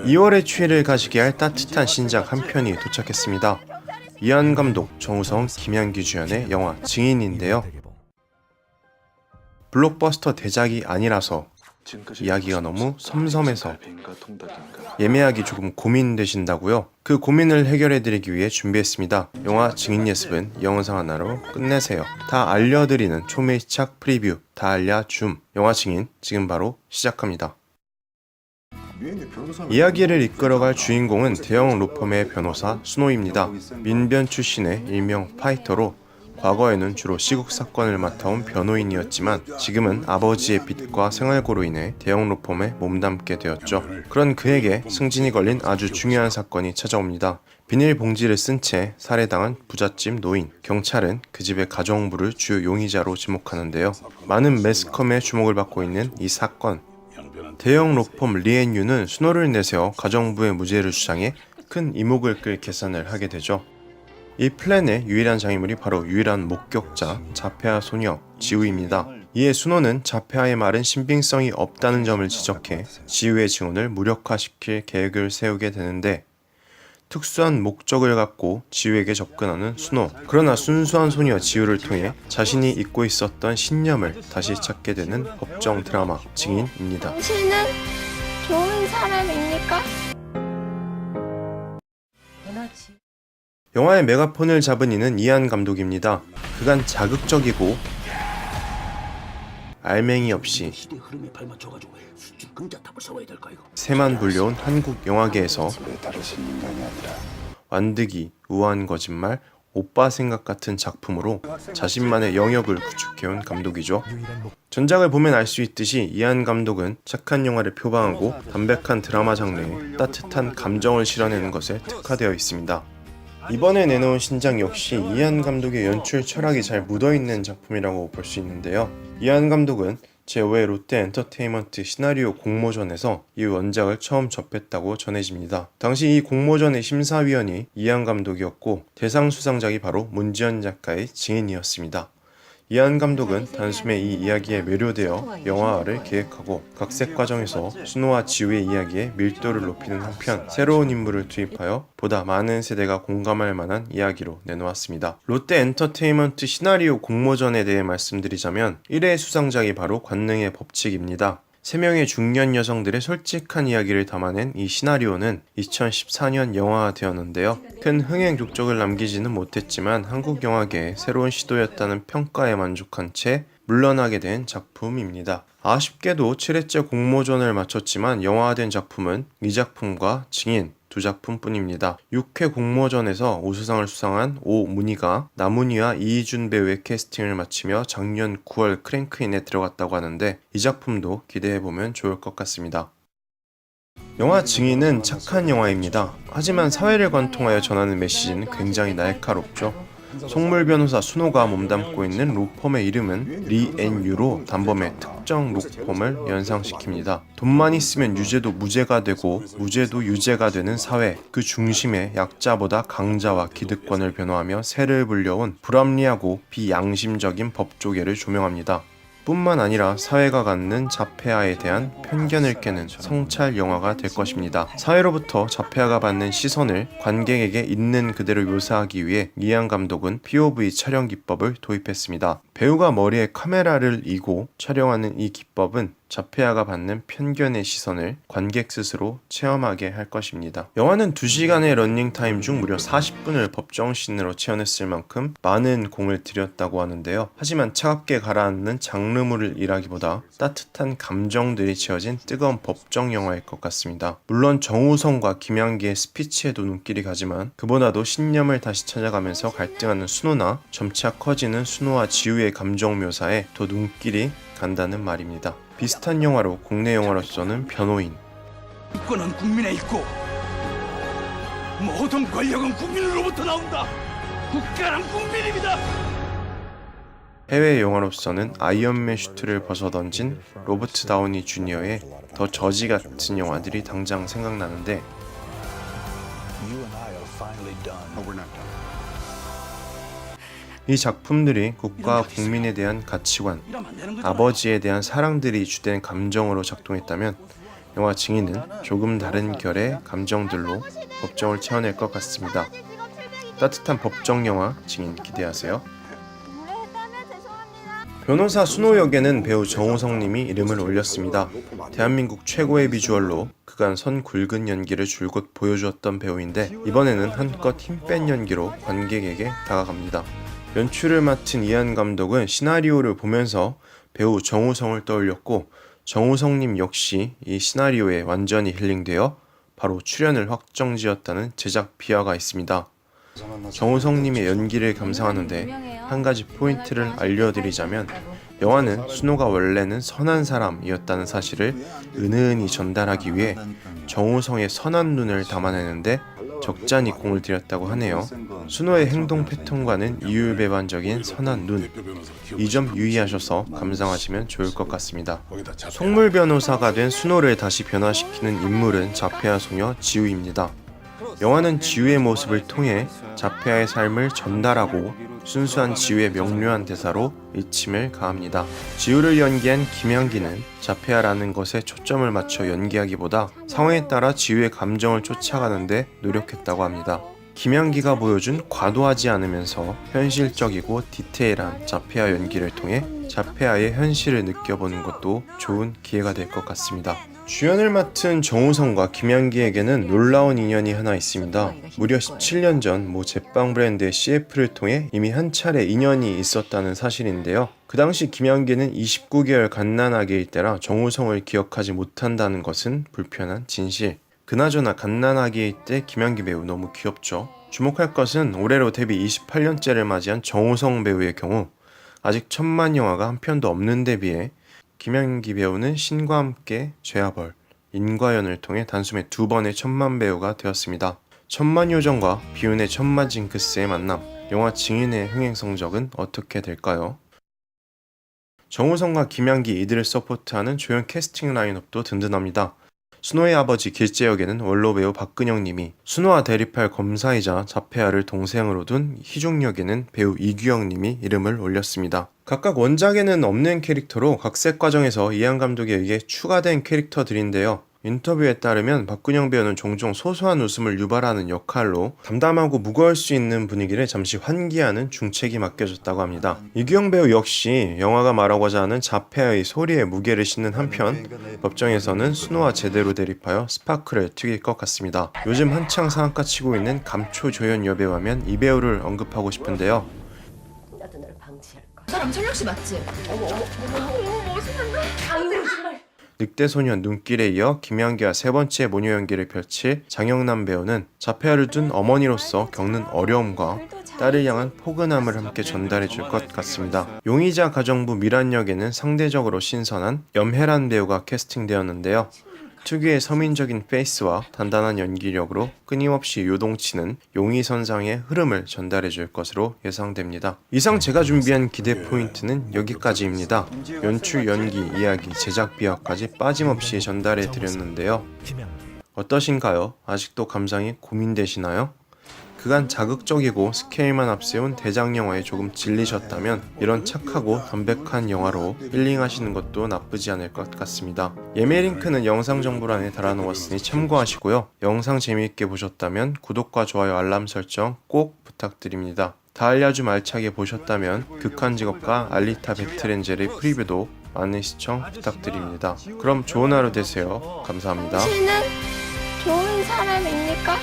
2월의 추위를 가시게 할 따뜻한 신작 한 편이 도착했습니다. 이한 감독, 정우성, 김양기 주연의 영화 증인인데요. 블록버스터 대작이 아니라서 이야기가 너무 섬섬해서 예매하기 조금 고민되신다고요? 그 고민을 해결해드리기 위해 준비했습니다. 영화 증인 예습은 영상 하나로 끝내세요. 다 알려드리는 초밀착 프리뷰 다 알려줌 영화 증인 지금 바로 시작합니다. 이야기를 이끌어갈 주인공은 대형 로펌의 변호사 순호입니다. 민변 출신의 일명 파이터로 과거에는 주로 시국 사건을 맡아온 변호인이었지만 지금은 아버지의 빚과 생활고로 인해 대형 로펌에 몸담게 되었죠. 그런 그에게 승진이 걸린 아주 중요한 사건이 찾아옵니다. 비닐봉지를 쓴 채 살해당한 부잣집 노인. 경찰은 그 집의 가정부를 주요 용의자로 지목하는데요. 많은 매스컴의 주목을 받고 있는 이 사건. 대형 로펌 리앤유는 순호를 내세워 가정부의 무죄를 주장해 큰 이목을 끌 계산을 하게 되죠. 이 플랜의 유일한 장애물이 바로 유일한 목격자 자폐아 소녀 지우입니다. 이에 순호는 자폐아의 말은 신빙성이 없다는 점을 지적해 지우의 증언을 무력화시킬 계획을 세우게 되는데 특수한 목적을 갖고 지우에게 접근하는 순호. 그러나 순수한 소녀 지우를 통해 자신이 잊고 있었던 신념을 다시 찾게 되는 법정 드라마 증인입니다. 당신은 좋은 사람입니까? 영화의 메가폰을 잡은 이는 이한 감독입니다. 그간 자극적이고 알맹이 없이 새만 불려온 한국 영화계에서 완득이, 우아한 거짓말, 오빠 생각 같은 작품으로 자신만의 영역을 구축해온 감독이죠. 전작을 보면 알 수 있듯이 이한 감독은 착한 영화를 표방하고 담백한 드라마 장르에 따뜻한 감정을 실어내는 것에 특화되어 있습니다. 이번에 내놓은 신작 역시 이한 감독의 연출 철학이 잘 묻어있는 작품이라고 볼 수 있는데요. 이한 감독은 제5회 롯데 엔터테인먼트 시나리오 공모전에서 이 원작을 처음 접했다고 전해집니다. 당시 이 공모전의 심사위원이 이한 감독이었고 대상 수상작이 바로 문지연 작가의 증인이었습니다. 이한 감독은 단숨에 이 이야기에 매료되어 영화를 계획하고 각색 과정에서 순호와 지우의 이야기에 밀도를 높이는 한편 새로운 인물을 투입하여 보다 많은 세대가 공감할 만한 이야기로 내놓았습니다. 롯데 엔터테인먼트 시나리오 공모전에 대해 말씀드리자면 1회 수상작이 바로 관능의 법칙입니다. 3명의 중년 여성들의 솔직한 이야기를 담아낸 이 시나리오는 2014년 영화화되었는데요. 큰 흥행 족적을 남기지는 못했지만 한국 영화계의 새로운 시도였다는 평가에 만족한 채 물러나게 된 작품입니다. 아쉽게도 7회째 공모전을 마쳤지만 영화화된 작품은 이 작품과 증인 두 작품뿐입니다. 6회 공모전에서 우수상을 수상한 오문희가 남은희와 이희준 배우의 캐스팅을 마치며 작년 9월 크랭크인에 들어갔다고 하는데 이 작품도 기대해보면 좋을 것 같습니다. 영화 증인은 착한 영화입니다. 하지만 사회를 관통하여 전하는 메시지는 굉장히 날카롭죠. 속물 변호사 순호가 몸담고 있는 로펌의 이름은 리앤유로 단범의 특정 로펌을 연상시킵니다. 돈만 있으면 유죄도 무죄가 되고 무죄도 유죄가 되는 사회, 그 중심에 약자보다 강자와 기득권을 변호하며 세를 불려온 불합리하고 비양심적인 법조계를 조명합니다. 뿐만 아니라 사회가 갖는 자폐아에 대한 편견을 깨는 성찰 영화가 될 것입니다. 사회로부터 자폐아가 받는 시선을 관객에게 있는 그대로 묘사하기 위해 이한 감독은 POV 촬영 기법을 도입했습니다. 배우가 머리에 카메라를 이고 촬영하는 이 기법은 자폐아가 받는 편견의 시선을 관객 스스로 체험하게 할 것입니다. 영화는 2시간의 러닝타임 중 무려 40분을 법정씬으로 채워냈을 만큼 많은 공을 들였다고 하는데요. 하지만 차갑게 가라앉는 장르물이라기보다 따뜻한 감정들이 채워진 뜨거운 법정 영화일 것 같습니다. 물론 정우성과 김양기의 스피치에도 눈길이 가지만 그보다도 신념을 다시 찾아가면서 갈등하는 순호나 점차 커지는 순호와 지우의 감정 묘사에 더 눈길이 간다는 말입니다. 비슷한 영화로 국내 영화로서는 변호인. 정권은 국민에 있고 모든 권력은 국민으로부터 나온다. 국가는 국민입니다. 해외 영화로서는 아이언맨 슈트를 벗어던진 로버트 다우니 주니어의 더 저지 같은 영화들이 당장 생각나는데 이 작품들이 국가와 국민에 대한 가치관, 아버지에 대한 사랑들이 주된 감정으로 작동했다면 영화 증인은 조금 다른 결의 감정들로 법정을 채워낼 것 같습니다. 따뜻한 법정 영화 증인 기대하세요. 변호사 순호 역에는 배우 정우성님이 이름을 올렸습니다. 대한민국 최고의 비주얼로 그간 선 굵은 연기를 줄곧 보여주었던 배우인데 이번에는 한껏 힘 뺀 연기로 관객에게 다가갑니다. 연출을 맡은 이한 감독은 시나리오를 보면서 배우 정우성을 떠올렸고 정우성님 역시 이 시나리오에 완전히 힐링되어 바로 출연을 확정지었다는 제작 비하가 있습니다. 정우성님의 연기를 감상하는데 한 가지 포인트를 알려드리자면 영화는 순호가 원래는 선한 사람이었다는 사실을 은은히 전달하기 위해 정우성의 선한 눈을 담아내는데 적잖이 공을 들였다고 하네요. 순호의 행동 패턴과는 이율배반적인 선한 눈, 이 점 유의하셔서 감상하시면 좋을 것 같습니다. 속물 변호사가 된 순호를 다시 변화시키는 인물은 자폐아 소녀 지우입니다. 영화는 지우의 모습을 통해 자폐아의 삶을 전달하고 순수한 지우의 명료한 대사로 일침을 가합니다. 지우를 연기한 김향기는 자폐아라는 것에 초점을 맞춰 연기하기보다 상황에 따라 지우의 감정을 쫓아가는데 노력했다고 합니다. 김향기가 보여준 과도하지 않으면서 현실적이고 디테일한 자폐아 연기를 통해 자폐아의 현실을 느껴보는 것도 좋은 기회가 될 것 같습니다. 주연을 맡은 정우성과 김향기에게는 놀라운 인연이 하나 있습니다. 무려 17년 전 모 제빵 브랜드의 CF를 통해 이미 한 차례 인연이 있었다는 사실인데요. 그 당시 김향기는 29개월 갓난아기일 때라 정우성을 기억하지 못한다는 것은 불편한 진실. 그나저나 갓난아기일 때 김향기 배우 너무 귀엽죠. 주목할 것은 올해로 데뷔 28년째를 맞이한 정우성 배우의 경우 아직 1000만 영화가 한 편도 없는 데 비해 김향기 배우는 신과 함께 죄와벌, 인과연을 통해 단숨에 2번의 1000만 배우가 되었습니다. 천만 요정과 비운의 천만 징크스의 만남, 영화 증인의 흥행 성적은 어떻게 될까요? 정우성과 김향기 이들을 서포트하는 조연 캐스팅 라인업도 든든합니다. 순호의 아버지 길재 역에는 원로 배우 박근영님이, 순호와 대립할 검사이자 자폐아를 동생으로 둔 희중 역에는 배우 이규영님이 이름을 올렸습니다. 각각 원작에는 없는 캐릭터로 각색 과정에서 이한 감독에 의해 추가된 캐릭터들인데요. 인터뷰에 따르면 박근영 배우는 종종 소소한 웃음을 유발하는 역할로 담담하고 무거울 수 있는 분위기를 잠시 환기하는 중책이 맡겨졌다고 합니다. 이규영 배우 역시 영화가 말하고자 하는 자폐아의 소리에 무게를 싣는 한편 법정에서는 순호와 제대로 대립하여 스파크를 튀길 것 같습니다. 요즘 한창 상한가 치고 있는 감초조연 여배우 하면 이 배우를 언급하고 싶은데요. 나도 널 방치할 거야. 사람 철력 씨 맞지? 어머 멋있는데? 아유 정말. 늑대소년 눈길에 이어 김향기와 세 번째 모녀 연기를 펼칠 장영남 배우는 자폐아를 둔 어머니로서 겪는 어려움과 딸을 향한 포근함을 함께 전달해 줄 것 같습니다. 용의자 가정부 미란 역에는 상대적으로 신선한 염혜란 배우가 캐스팅되었는데요. 특유의 서민적인 페이스와 단단한 연기력으로 끊임없이 요동치는 용의선상의 흐름을 전달해 줄 것으로 예상됩니다. 이상 제가 준비한 기대 포인트는 여기까지입니다. 연출, 연기, 이야기, 제작 비하까지 빠짐없이 전달해 드렸는데요. 어떠신가요? 아직도 감상이 고민되시나요? 그간 자극적이고 스케일만 앞세운 대작 영화에 조금 질리셨다면 이런 착하고 담백한 영화로 힐링하시는 것도 나쁘지 않을 것 같습니다. 예매 링크는 영상 정보란에 달아놓았으니 참고하시고요. 영상 재미있게 보셨다면 구독과 좋아요, 알람 설정 꼭 부탁드립니다. 다알야 좀 알차게 보셨다면 극한직업과 알리타 배틀엔젤의 프리뷰도 많은 시청 부탁드립니다. 그럼 좋은 하루 되세요. 감사합니다. 당신은 좋은 사람입니까?